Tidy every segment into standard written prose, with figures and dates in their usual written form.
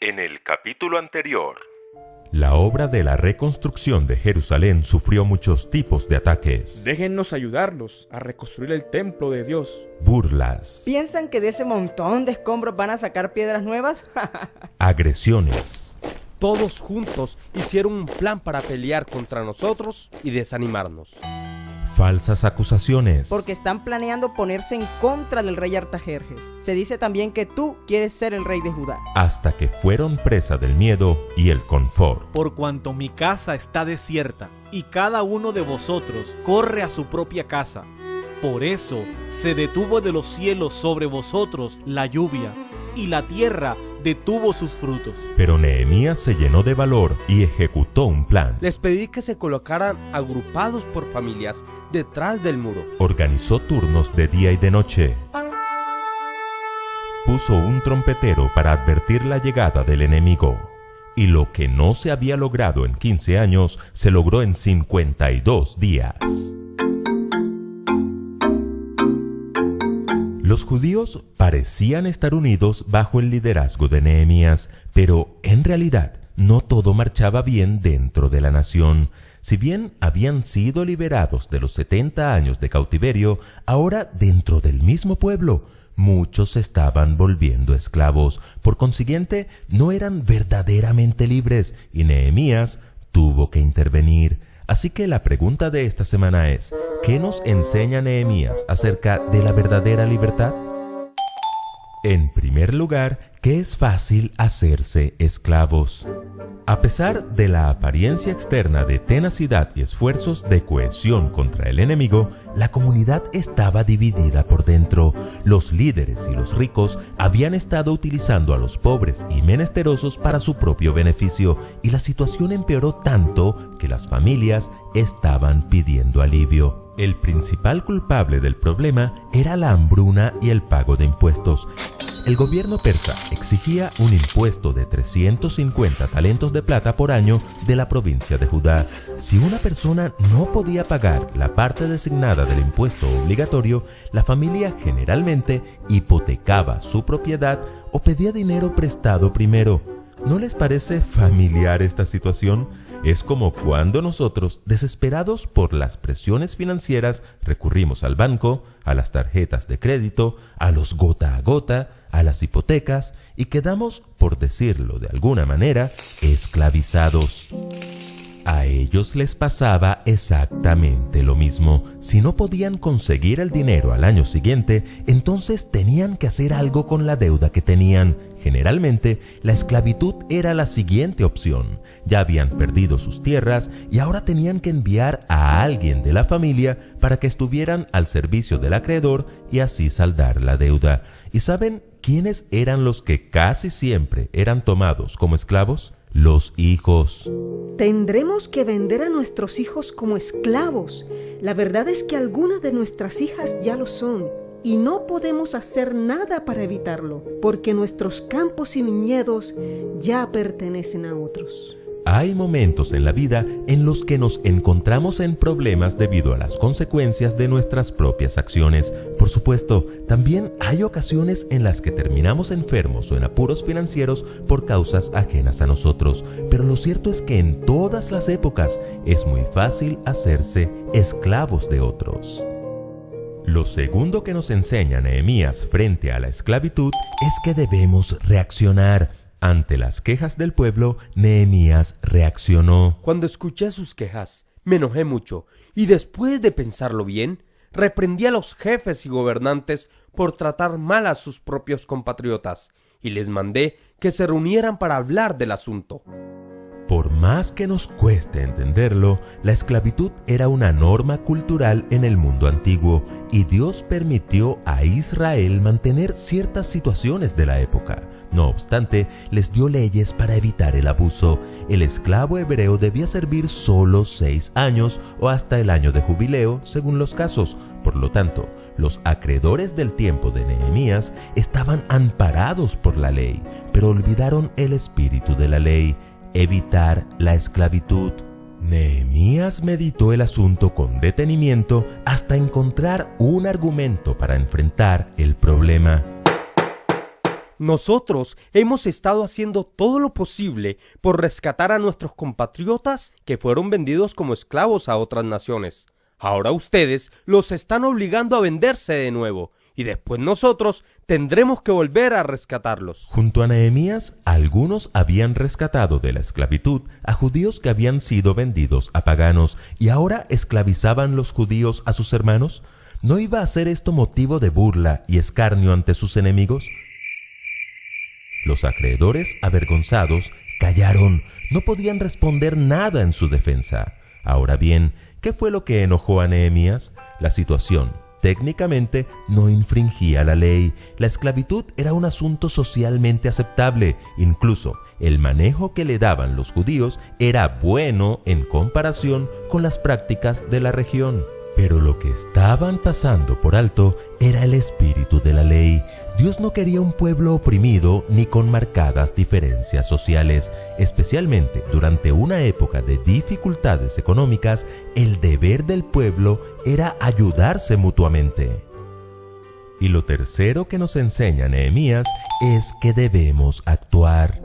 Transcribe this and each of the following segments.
En el capítulo anterior, la obra de la reconstrucción de Jerusalén sufrió muchos tipos de ataques. Déjennos ayudarlos a reconstruir el templo de Dios. Burlas. ¿Piensan que de ese montón de escombros van a sacar piedras nuevas? Agresiones. Todos juntos hicieron un plan para pelear contra nosotros y desanimarnos. Falsas acusaciones. Porque están planeando ponerse en contra del rey Artajerjes. Se dice también que tú quieres ser el rey de Judá. Hasta que fueron presa del miedo y el confort. Por cuanto mi casa está desierta y cada uno de vosotros corre a su propia casa. Por eso se detuvo de los cielos sobre vosotros la lluvia y la tierra detuvo sus frutos. Pero Nehemías se llenó de valor y ejecutó un plan. Les pedí que se colocaran agrupados por familias detrás del muro. Organizó turnos de día y de noche. Puso un trompetero para advertir la llegada del enemigo. Y lo que no se había logrado en 15 años, se logró en 52 días. Los judíos parecían estar unidos bajo el liderazgo de Nehemías, pero en realidad no todo marchaba bien dentro de la nación. Si bien habían sido liberados de los 70 años de cautiverio, ahora dentro del mismo pueblo, muchos se estaban volviendo esclavos. Por consiguiente, no eran verdaderamente libres y Nehemías tuvo que intervenir. Así que la pregunta de esta semana es, ¿qué nos enseña Nehemías acerca de la verdadera libertad? En primer lugar, que es fácil hacerse esclavos. A pesar de la apariencia externa de tenacidad y esfuerzos de cohesión contra el enemigo, la comunidad estaba dividida por dentro. Los líderes y los ricos habían estado utilizando a los pobres y menesterosos para su propio beneficio, y la situación empeoró tanto que las familias estaban pidiendo alivio. El principal culpable del problema era la hambruna y el pago de impuestos. El gobierno persa exigía un impuesto de 350 talentos de plata por año de la provincia de Judá. Si una persona no podía pagar la parte designada del impuesto obligatorio, la familia generalmente hipotecaba su propiedad o pedía dinero prestado primero. ¿No les parece familiar esta situación? Es como cuando nosotros, desesperados por las presiones financieras, recurrimos al banco, a las tarjetas de crédito, a los gota a gota, a las hipotecas y quedamos, por decirlo de alguna manera, esclavizados. A ellos les pasaba exactamente lo mismo. Si no podían conseguir el dinero al año siguiente, entonces tenían que hacer algo con la deuda que tenían. Generalmente, la esclavitud era la siguiente opción. Ya habían perdido sus tierras y ahora tenían que enviar a alguien de la familia para que estuvieran al servicio del acreedor y así saldar la deuda. ¿Y saben quiénes eran los que casi siempre eran tomados como esclavos? Los hijos. Tendremos que vender a nuestros hijos como esclavos. La verdad es que algunas de nuestras hijas ya lo son. Y no podemos hacer nada para evitarlo, porque nuestros campos y viñedos ya pertenecen a otros. Hay momentos en la vida en los que nos encontramos en problemas debido a las consecuencias de nuestras propias acciones. Por supuesto, también hay ocasiones en las que terminamos enfermos o en apuros financieros por causas ajenas a nosotros. Pero lo cierto es que en todas las épocas es muy fácil hacerse esclavos de otros. Lo segundo que nos enseña Nehemías frente a la esclavitud es que debemos reaccionar. Ante las quejas del pueblo, Nehemías reaccionó. Cuando escuché sus quejas, me enojé mucho y después de pensarlo bien, reprendí a los jefes y gobernantes por tratar mal a sus propios compatriotas y les mandé que se reunieran para hablar del asunto. Por más que nos cueste entenderlo, la esclavitud era una norma cultural en el mundo antiguo y Dios permitió a Israel mantener ciertas situaciones de la época. No obstante, les dio leyes para evitar el abuso. El esclavo hebreo debía servir solo 6 años o hasta el año de jubileo, según los casos. Por lo tanto, los acreedores del tiempo de Nehemías estaban amparados por la ley, pero olvidaron el espíritu de la ley: evitar la esclavitud. Nehemías meditó el asunto con detenimiento hasta encontrar un argumento para enfrentar el problema. Nosotros hemos estado haciendo todo lo posible por rescatar a nuestros compatriotas que fueron vendidos como esclavos a otras naciones. Ahora ustedes los están obligando a venderse de nuevo, y después nosotros tendremos que volver a rescatarlos. Junto a Nehemías, algunos habían rescatado de la esclavitud a judíos que habían sido vendidos a paganos y ahora esclavizaban los judíos a sus hermanos. ¿No iba a ser esto motivo de burla y escarnio ante sus enemigos? Los acreedores, avergonzados, callaron, no podían responder nada en su defensa. Ahora bien, ¿qué fue lo que enojó a Nehemías? La situación. Técnicamente no infringía la ley. La esclavitud era un asunto socialmente aceptable. Incluso el manejo que le daban los judíos era bueno en comparación con las prácticas de la región. Pero lo que estaban pasando por alto era el espíritu de la ley. Dios no quería un pueblo oprimido ni con marcadas diferencias sociales. Especialmente durante una época de dificultades económicas, el deber del pueblo era ayudarse mutuamente. Y lo tercero que nos enseña Nehemías es que debemos actuar.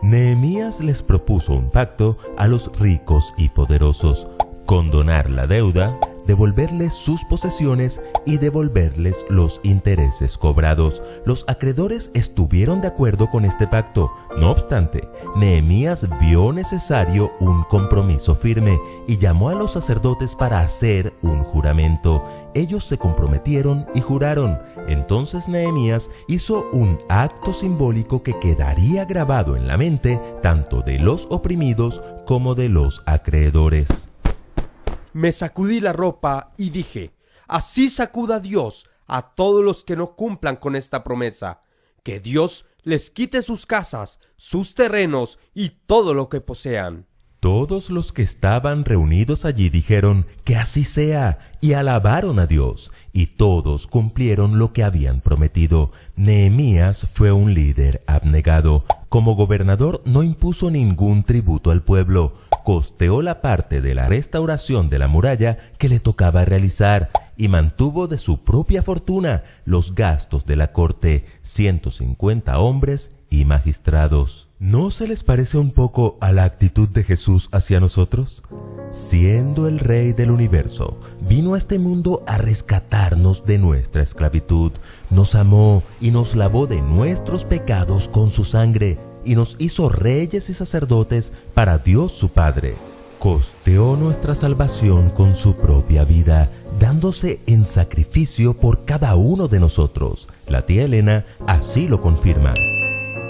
Nehemías les propuso un pacto a los ricos y poderosos: condonar la deuda, devolverles sus posesiones y devolverles los intereses cobrados. Los acreedores estuvieron de acuerdo con este pacto. No obstante, Nehemías vio necesario un compromiso firme y llamó a los sacerdotes para hacer un juramento. Ellos se comprometieron y juraron. Entonces Nehemías hizo un acto simbólico que quedaría grabado en la mente tanto de los oprimidos como de los acreedores. Me sacudí la ropa y dije: así sacuda Dios a todos los que no cumplan con esta promesa, que Dios les quite sus casas, sus terrenos y todo lo que posean. Todos los que estaban reunidos allí dijeron que así sea y alabaron a Dios, y todos cumplieron lo que habían prometido. Nehemías fue un líder abnegado. Como gobernador no impuso ningún tributo al pueblo. Costeó la parte de la restauración de la muralla que le tocaba realizar y mantuvo de su propia fortuna los gastos de la corte, 150 hombres y magistrados. ¿No se les parece un poco a la actitud de Jesús hacia nosotros? Siendo el Rey del universo, vino a este mundo a rescatarnos de nuestra esclavitud. Nos amó y nos lavó de nuestros pecados con su sangre y nos hizo reyes y sacerdotes para Dios su Padre. Costeó nuestra salvación con su propia vida, dándose en sacrificio por cada uno de nosotros. La tía Elena así lo confirma.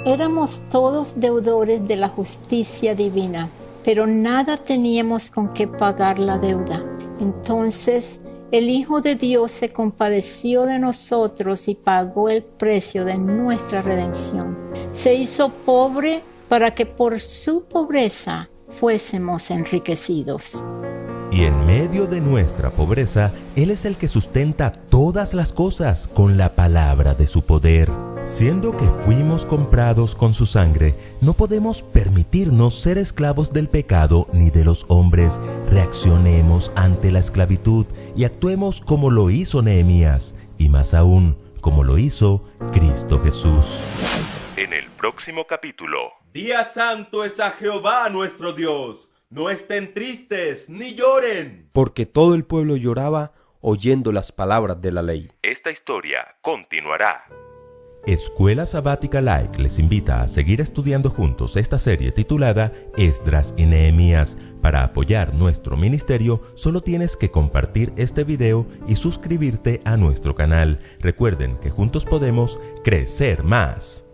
Éramos todos deudores de la justicia divina, pero nada teníamos con qué pagar la deuda. Entonces, el Hijo de Dios se compadeció de nosotros y pagó el precio de nuestra redención. Se hizo pobre para que por su pobreza fuésemos enriquecidos. Y en medio de nuestra pobreza, Él es el que sustenta todas las cosas con la palabra de su poder. Siendo que fuimos comprados con su sangre, no podemos permitirnos ser esclavos del pecado ni de los hombres. Reaccionemos ante la esclavitud y actuemos como lo hizo Nehemías, y más aún, como lo hizo Cristo Jesús. En el próximo capítulo. Día santo es a Jehová nuestro Dios. No estén tristes ni lloren. Porque todo el pueblo lloraba oyendo las palabras de la ley. Esta historia continuará. Escuela Sabática Like les invita a seguir estudiando juntos esta serie titulada Esdras y Nehemías. Para apoyar nuestro ministerio, solo tienes que compartir este video y suscribirte a nuestro canal. Recuerden que juntos podemos crecer más.